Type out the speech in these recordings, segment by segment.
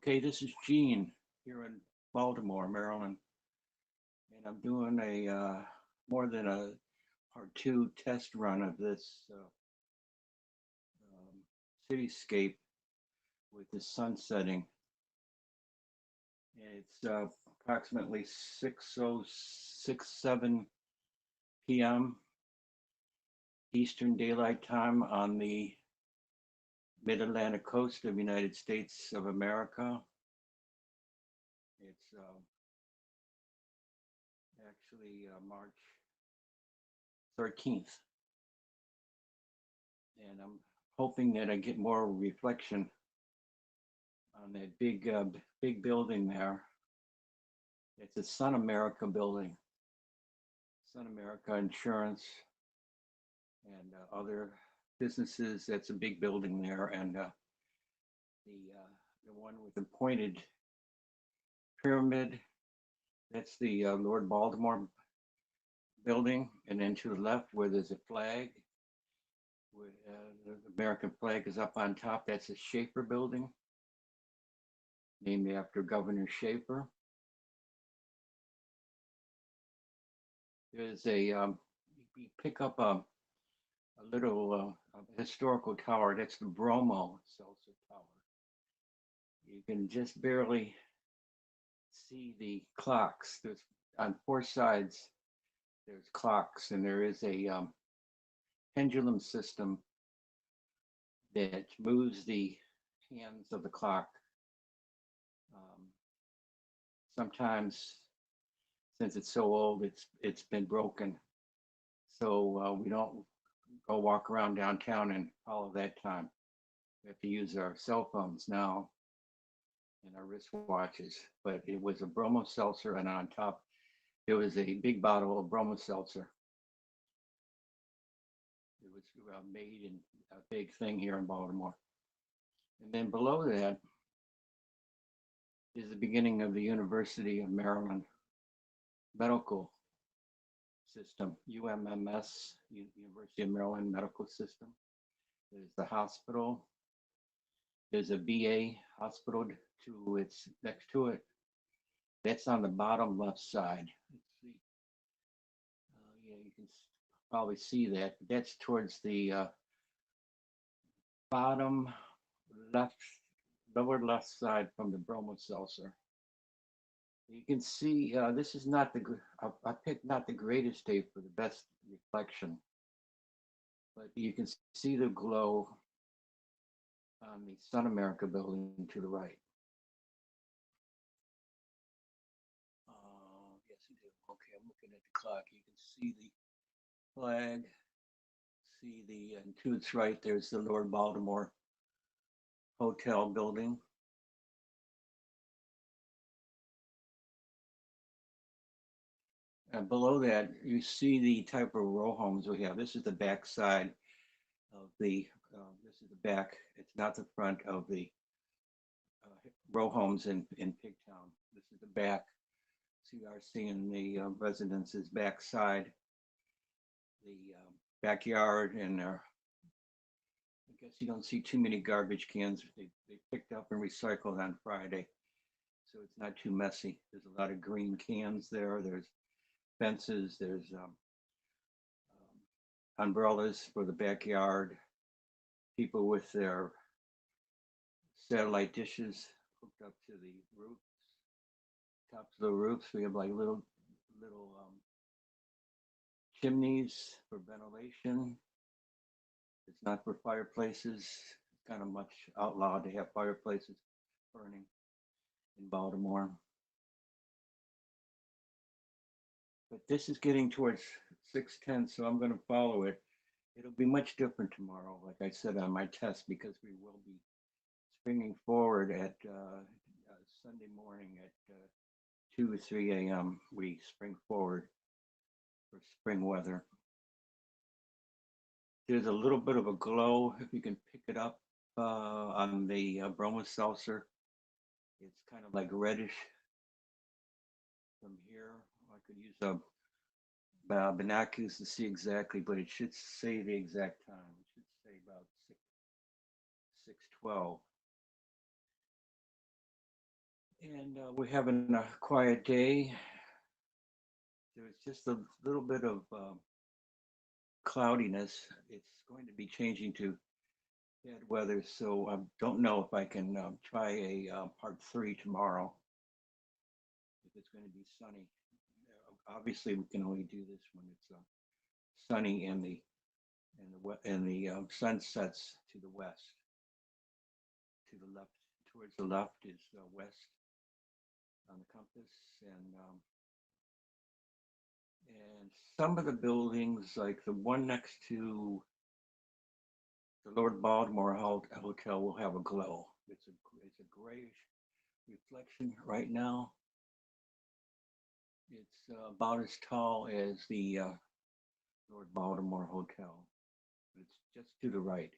Okay, this is Gene here in Baltimore, Maryland, and I'm doing a more than a part two test run of this um, cityscape with the sun setting. And it's approximately 6:06:07 p.m. Eastern Daylight Time on the Mid-Atlantic coast of the United States of America. It's actually March 13th. And I'm hoping that I get more reflection on that big building there. It's a Sun America building, Sun America Insurance, and other businesses. That's a big building there, and the one with the pointed pyramid. That's the Lord Baltimore building, and then to the left where there's a flag, where the American flag is up on top. That's the Schaefer building, named after Governor Schaefer. There's you pick up a little historical tower. That's the Bromo Seltzer Tower. You can just barely see the clocks. There's on four sides. There's clocks, and there is a pendulum system that moves the hands of the clock. Um, Sometimes, since it's so old, it's been broken. So we don't go walk around downtown and follow that time. We have to use our cell phones now and our wristwatches. But it was a bromo seltzer, and on top, it was a big bottle of bromo seltzer. It was made in a big thing here in Baltimore. And then below that is the beginning of the University of Maryland Medical System, UMMS, University of Maryland Medical System. There's the hospital. There's a VA hospital to its next to it. That's on the bottom left side. Let's see. Yeah, you can probably see that. That's towards the bottom left, lower left side from the bromo seltzer. You can see this is not I picked not the greatest day for the best reflection, but you can see the glow on the Sun America building to the right. Yes, you do. Okay, I'm looking at the clock. You can see the flag, see and to its right, there's the Lord Baltimore Hotel building. And below that, you see the type of row homes we have. This is the back side of this is the back. It's not the front of the row homes in Pigtown. This is the back. So you are seeing the residences backside, the backyard, and I guess you don't see too many garbage cans. They picked up and recycled on Friday, so it's not too messy. There's a lot of green cans there. There's fences. There's umbrellas for the backyard. People with their satellite dishes hooked up to the roofs, tops of the roofs. We have like little chimneys for ventilation. It's not for fireplaces. It's kind of much outlawed to have fireplaces burning in Baltimore. But this is getting towards 6:10, so I'm going to follow it. It'll be much different tomorrow, like I said on my test, because we will be springing forward at Sunday morning at 2 or 3 a.m. We spring forward for spring weather. There's a little bit of a glow, if you can pick it up on the bromo seltzer. It's kind of like reddish from here. I could use a binoculars to see exactly, but it should say the exact time. It should say about 6:12. And we're having a quiet day. There's just a little bit of cloudiness. It's going to be changing to bad weather, so I don't know if I can try a part 3 tomorrow. If it's going to be sunny, obviously we can only do this when it's sunny and the sun sets to the west. To the left, towards the left is west on the compass, and some of the buildings, like the one next to the Lord Baltimore Hotel, will have a glow. It's a grayish reflection right now. It's about as tall as the Lord Baltimore Hotel. It's just to the right,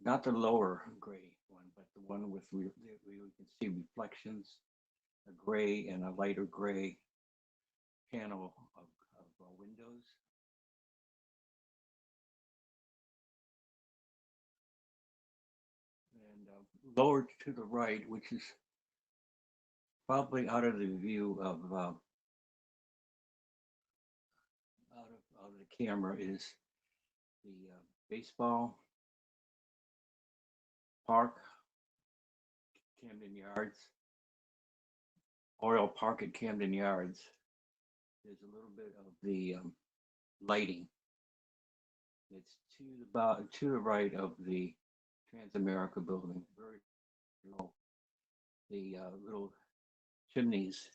not the lower gray one, but the one with we can see reflections, a gray and a lighter gray panel of windows. And lower to the right, which is probably out of the view of out of the camera, is the baseball park, Camden Yards, Oriole Park at Camden Yards. There's a little bit of the lighting. It's to the right of the Transamerica building, very low. The little chimneys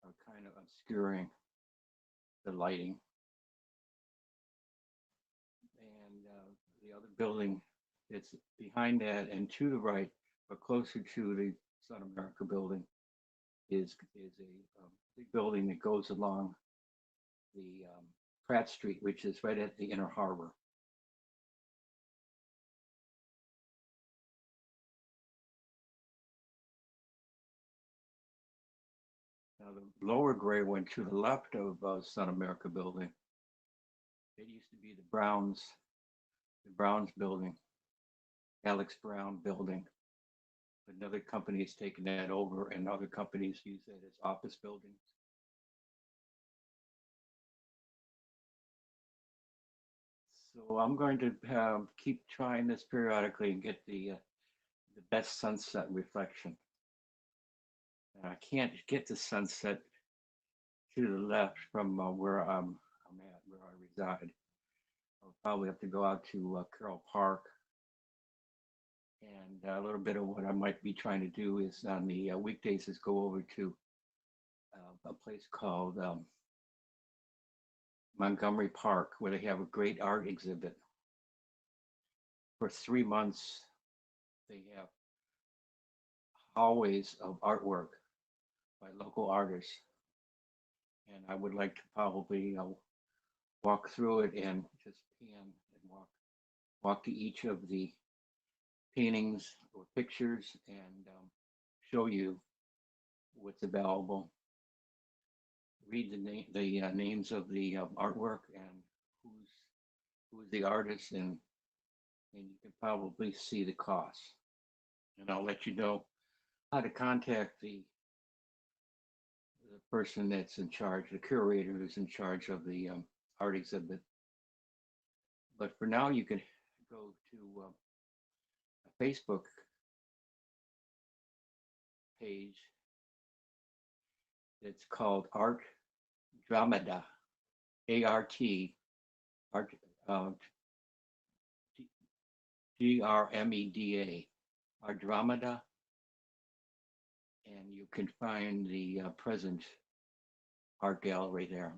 are kind of obscuring the lighting. And the other building that's behind that and to the right, but closer to the Sun America building, is a big building that goes along the Pratt Street, which is right at the Inner Harbor. Now, the lower gray one to the left of Sun America building, it used to be the Browns building, Alex Brown building. Another company has taken that over, and other companies use that as office buildings. So I'm going to keep trying this periodically and get the best sunset reflection. And I can't get the sunset to the left from where I'm at, where I reside. I'll probably have to go out to Carroll Park. And a little bit of what I might be trying to do is on the weekdays is go over to a place called Montgomery Park, where they have a great art exhibit. For 3 months, they have hallways of artwork by local artists. And I would like to probably walk through it and just pan and walk to each of the paintings or pictures and show you what's available. Read the names of the artwork and who's the artist, and you can probably see the costs. And I'll let you know how to contact the person that's in charge, the curator who's in charge of the art exhibit. But for now, you can go to a Facebook page that's called Art Dramada, Art, Grmeda, Art Dramada, and you can find the present art gallery there.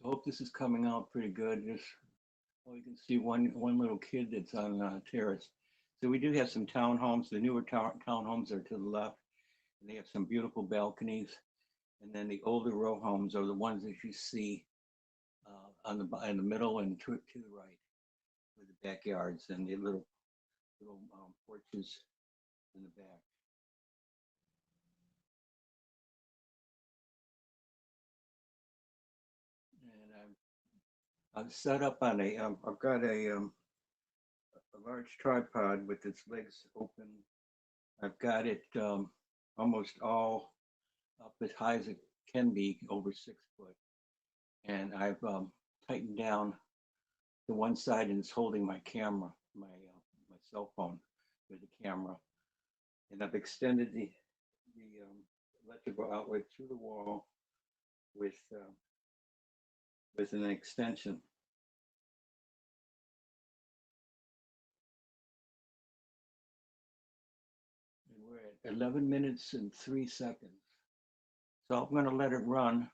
So I hope this is coming out pretty good. You can see one little kid that's on terrace. So we do have some townhomes. The newer townhomes are to the left, and they have some beautiful balconies. And then the older row homes are the ones that you see in the middle and to the right, with the backyards and the little porches in the back. And I'm set up on I've got a large tripod with its legs open. I've got it almost all up as high as it can be, over 6 foot. And I've tightened down the one side and it's holding my camera, my cell phone with the camera. And I've extended the electrical outlet through the wall with with an extension. And we're at 11 minutes and 3 seconds. So I'm going to let it run.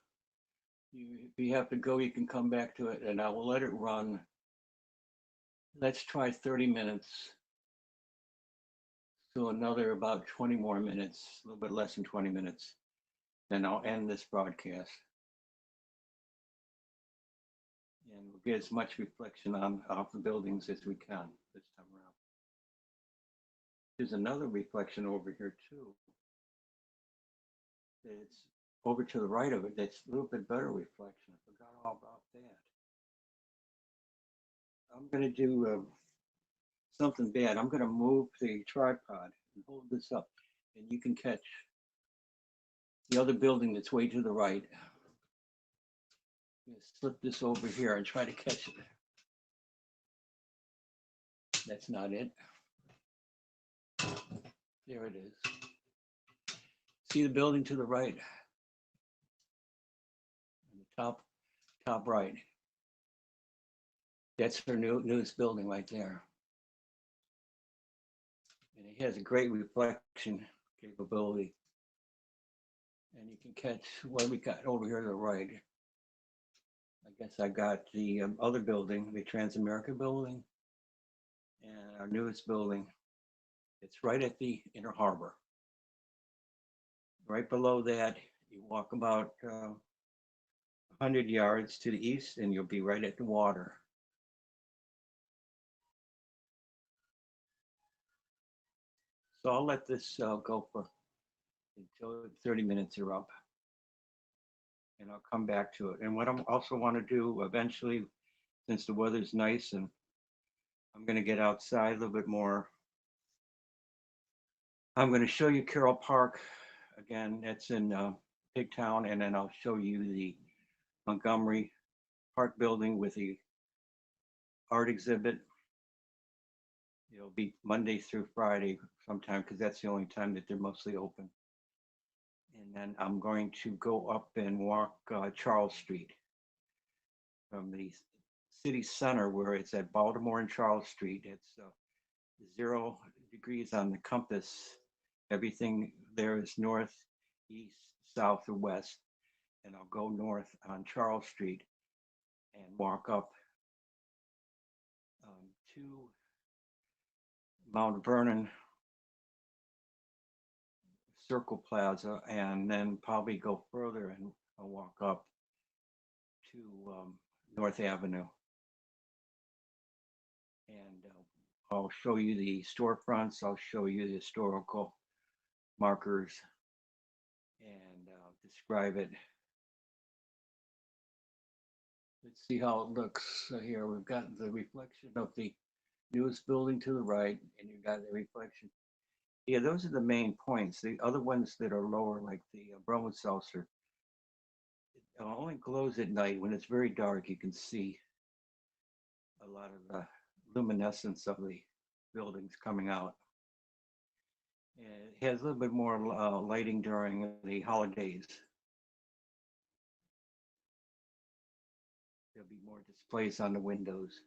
If you have to go, you can come back to it, and I will let it run. Let's try 30 minutes. So another about 20 more minutes, a little bit less than 20 minutes. Then I'll end this broadcast. And we'll get as much reflection on off the buildings as we can this time around. There's another reflection over here too. It's over to the right of it. That's a little bit better reflection. I forgot all about that. I'm going to do something bad. I'm going to move the tripod and hold this up, and you can catch the other building that's way to the right. I'm going to slip this over here and try to catch it. That's not it. There it is. See the building to the right? The top right. That's her newest building right there. And it has a great reflection capability. And you can catch what we got over here to the right. I guess I got the other building, the Transamerica building, and our newest building. It's right at the Inner Harbor. Right below that, you walk about 100 yards to the east, and you'll be right at the water. So I'll let this go for until 30 minutes are up, and I'll come back to it. And what I also want to do eventually, since the weather's nice and I'm going to get outside a little bit more, I'm going to show you Carroll Park again. That's in Pigtown, and then I'll show you the Montgomery Park building with the art exhibit. It'll be Monday through Friday sometime because that's the only time that they're mostly open. And then I'm going to go up and walk Charles Street from the city center where it's at Baltimore and Charles Street. It's 0 degrees on the compass. Everything there is north, east, south, or west. And I'll go north on Charles Street and walk up to Mount Vernon Circle Plaza, and then probably go further and I'll walk up to North Avenue. And I'll show you the storefronts. I'll show you the historical markers and describe it. Let's see how it looks here. We've got the reflection of the newest building to the right, and you've got the reflection. Yeah, those are the main points. The other ones that are lower, like the Bromo Seltzer, it only glows at night. When it's very dark, you can see a lot of the luminescence of the buildings coming out. And it has a little bit more lighting during the holidays. There'll be more displays on the windows.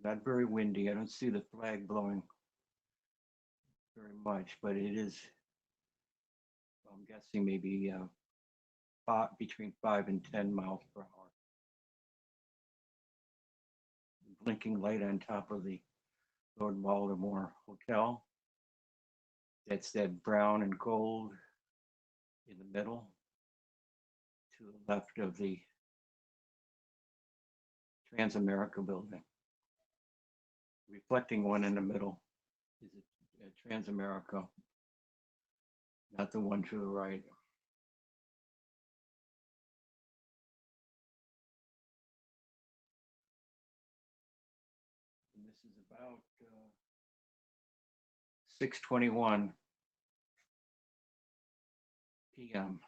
Not very windy. I don't see the flag blowing very much, but it is, I'm guessing maybe between 5 and 10 miles per hour. Blinking light on top of the Lord Baltimore Hotel. That's that brown and gold in the middle. To the left of the Transamerica building. Reflecting one in the middle is a Transamerica not the one to the right. And this is about 6:21 p.m.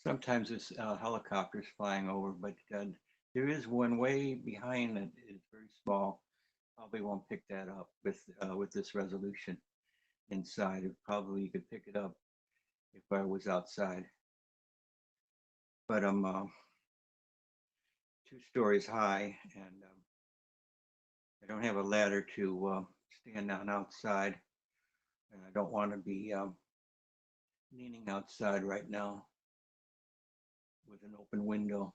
Sometimes it's helicopters flying over, but there is one way behind that is very small. Probably won't pick that up with this resolution inside. It probably you could pick it up if I was outside, but I'm 2 stories high, and I don't have a ladder to stand on outside, and I don't want to be leaning outside right now with an open window.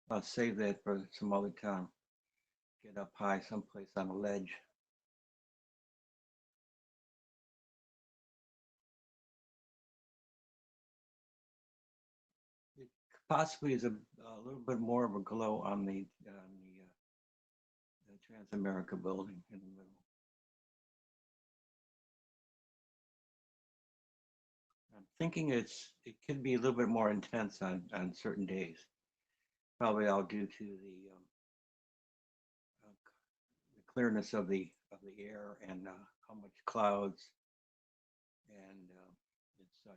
I'll save that for some other time. Get up high someplace on a ledge. It possibly is a little bit more of a glow on the Transamerica building in the middle. I'm thinking it could be a little bit more intense on certain days. Probably all due to uh, the clearness of the air and how much clouds and such.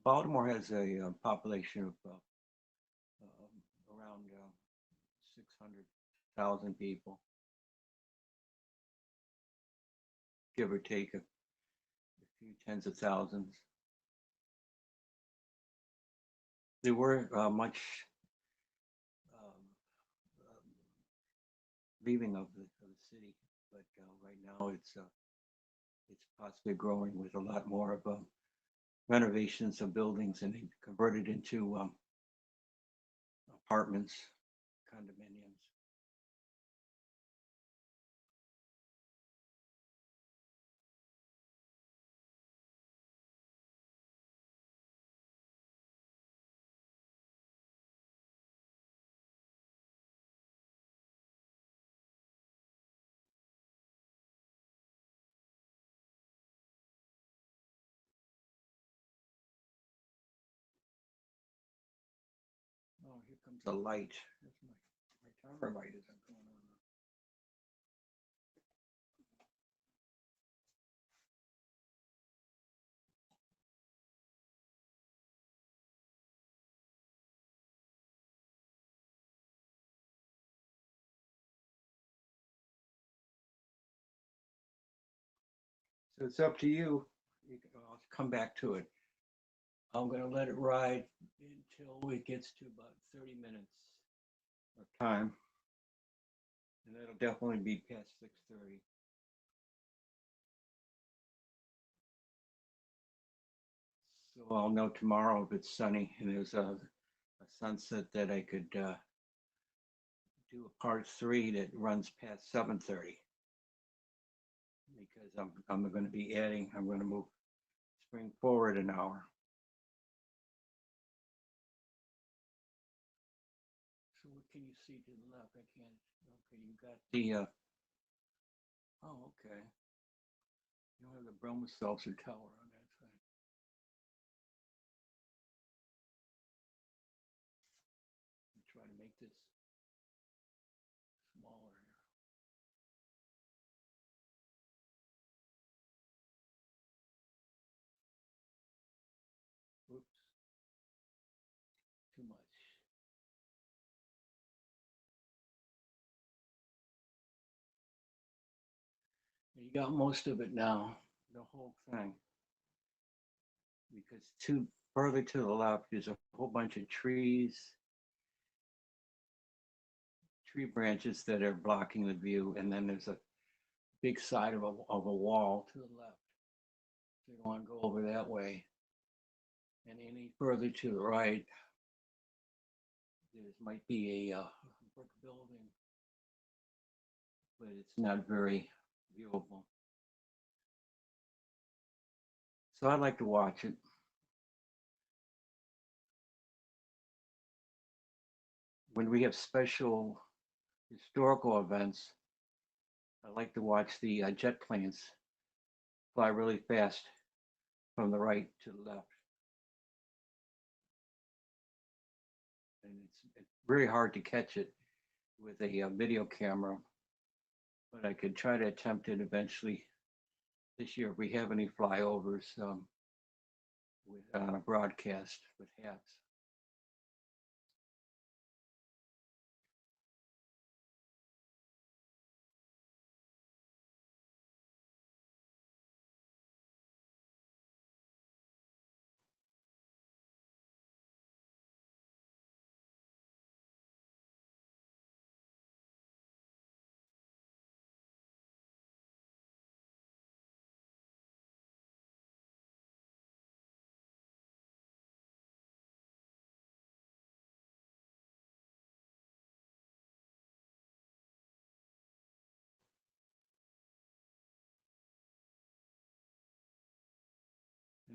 Baltimore has a population of around 600,000 people, give or take a few tens of thousands. There were much um, um, leaving of the city, but right now it's possibly growing with a lot more of renovations of buildings and converted into apartments, condominiums. Oh, here comes the light. That's my timer light isn't going on. So it's up to you. I'll come back to it. I'm going to let it ride until it gets to about 30 minutes of time, and that'll definitely be past 6:30. So I'll know tomorrow if it's sunny and there's a sunset that I could do a part three that runs past 7:30 because I'm going to be adding. I'm going to move spring forward an hour. So what can you see to the left? I can't. Okay, you got the. Oh, okay. You have the Bromo-Seltzer Tower on that side. Try to make this smaller here. You got most of it now, the whole thing, because to further to the left is a whole bunch of tree branches that are blocking the view, and then there's a big side of a wall to the left. So you don't want to go over that way. And any further to the right, there might be a brick building, but it's not very viewable. So I like to watch it. When we have special historical events, I like to watch the jet planes fly really fast from the right to the left. And it's very hard to catch it with a video camera, but I could try to attempt it eventually this year if we have any flyovers on a broadcast with hats.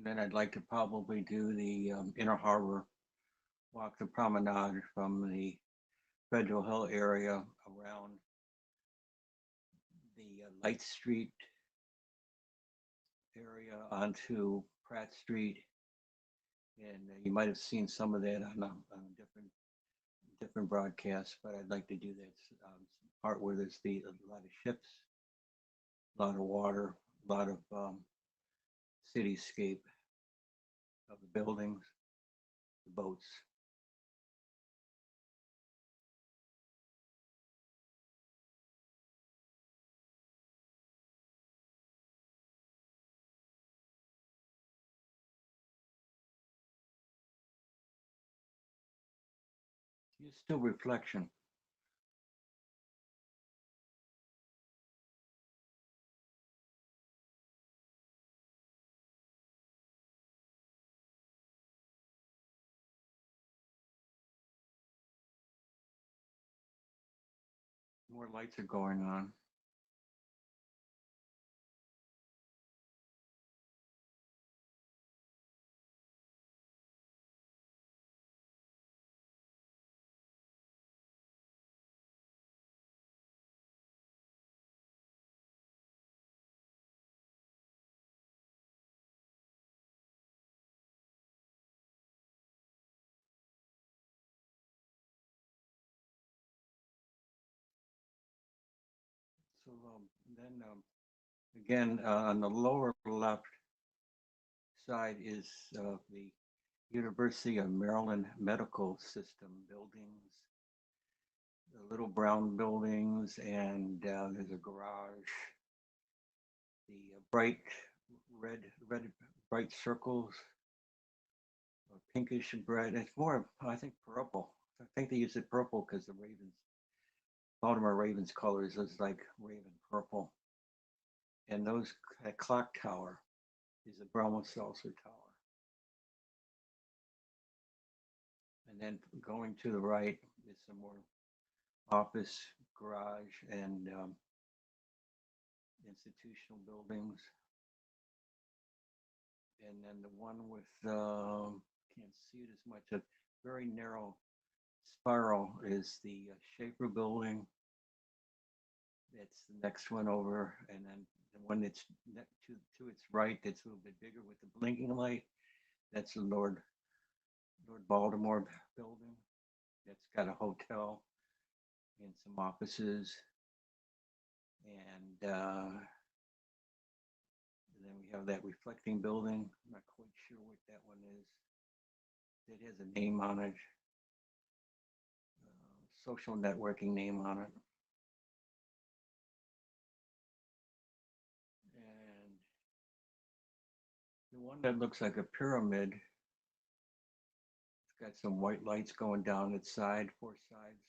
And then I'd like to probably do the Inner Harbor, walk the promenade from the Federal Hill area around the Light Street area onto Pratt Street. And you might have seen some of that on a different broadcasts, but I'd like to do that part where there's a lot of ships, a lot of water, a lot of cityscape of the buildings, the boats. It's still reflection. More lights are going on. So then again, on the lower left side is the University of Maryland Medical System buildings, the little brown buildings, and there's a garage. The bright red, bright circles, or pinkish red. It's more, I think, purple. I think they use it purple because the Ravens, Baltimore Ravens colors is like raven purple. And that clock tower is a Bromo Seltzer tower. And then going to the right is some more office, garage, and institutional buildings. And then the one with, can't see it as much, a very narrow spiral is the Schaefer building. That's the next one over. And then the one that's to its right, that's a little bit bigger with the blinking light. That's the Lord Baltimore building. That's got a hotel and some offices. And then we have that reflecting building. I'm not quite sure what that one is. It has a name on it, social networking name on it. one that looks like a pyramid. It's got some white lights going down its side, four sides.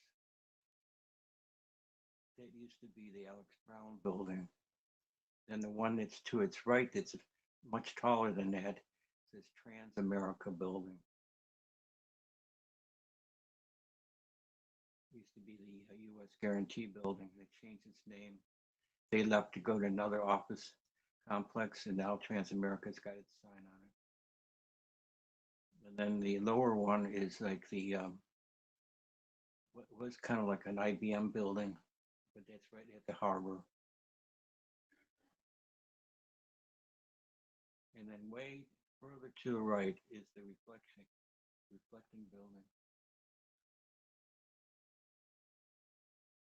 That used to be the Alex Brown building. And the one that's to its right, that's much taller than that, is Trans America building. It used to be the U.S. Guarantee building. They changed its name. They left to go to another office complex, and now Transamerica's got its sign on it. And then the lower one is like the what was kind of like an IBM building, but that's right at the harbor. And then way further to the right is the reflecting building.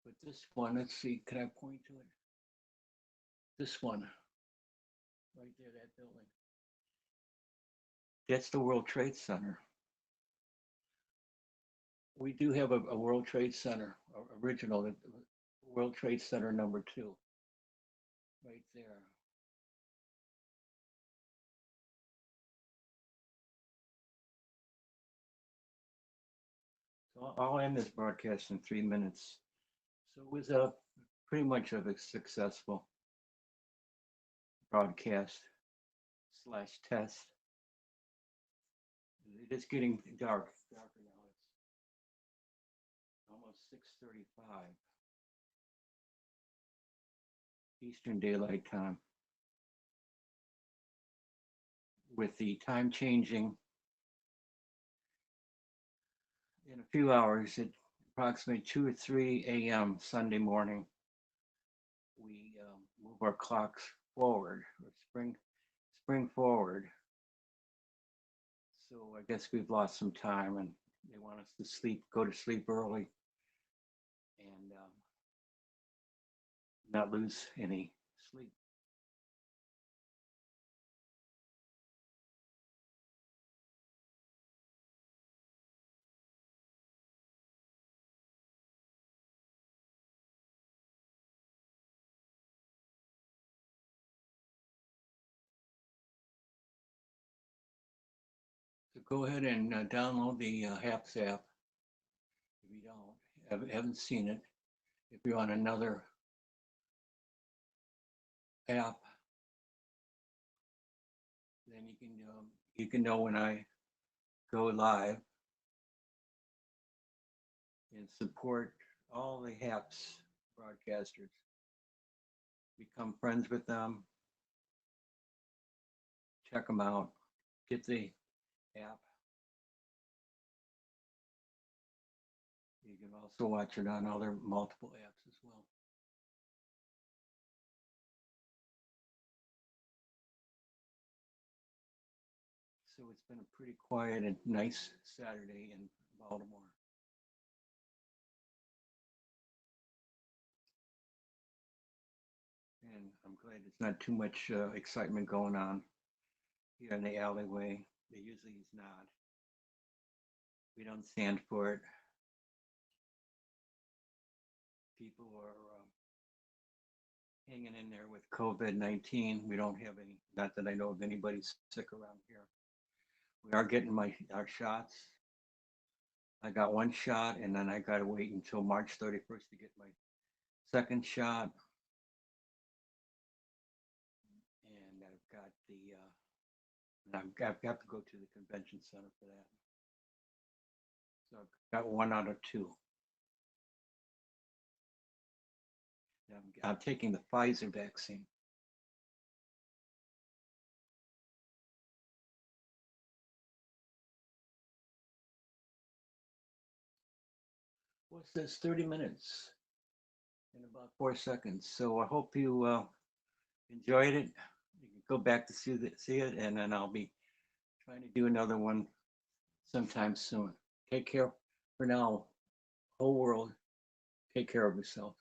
But this one, let's see, can I point to it? This one, right there, that building. That's the World Trade Center. We do have a World Trade Center, original, World Trade Center #2, right there. So I'll end this broadcast in 3 minutes. So it was a pretty much of a successful broadcast slash test. It is getting darker now. It's almost 6:35 Eastern Daylight Time. With the time changing in a few hours at approximately 2 or 3 a.m. Sunday morning, we move our clocks forward, or spring forward. So I guess we've lost some time, and they want us to go to sleep early, and not lose any sleep. So go ahead and download the HAPS app if you haven't seen it. If you're on another app, then you can know when I go live and support all the HAPS broadcasters. Become friends with them, check them out, get the app. You can also watch it on other multiple apps as well. So it's been a pretty quiet and nice Saturday in Baltimore. And I'm glad there's not too much excitement going on here in the alleyway. There usually is not. We don't stand for it. People are hanging in there with COVID-19. We don't have any, not that I know of anybody sick around here. We are getting our shots. I got one shot, and then I got to wait until March 31st to get my second shot. And I've got to go to the convention center for that. So I've got 1 out of 2. I'm taking the Pfizer vaccine. What's this? 30 minutes in about 4 seconds. So I hope you enjoyed it. You can go back to see it, and then I'll be trying to do another one sometime soon. Take care for now, whole world. Take care of yourself.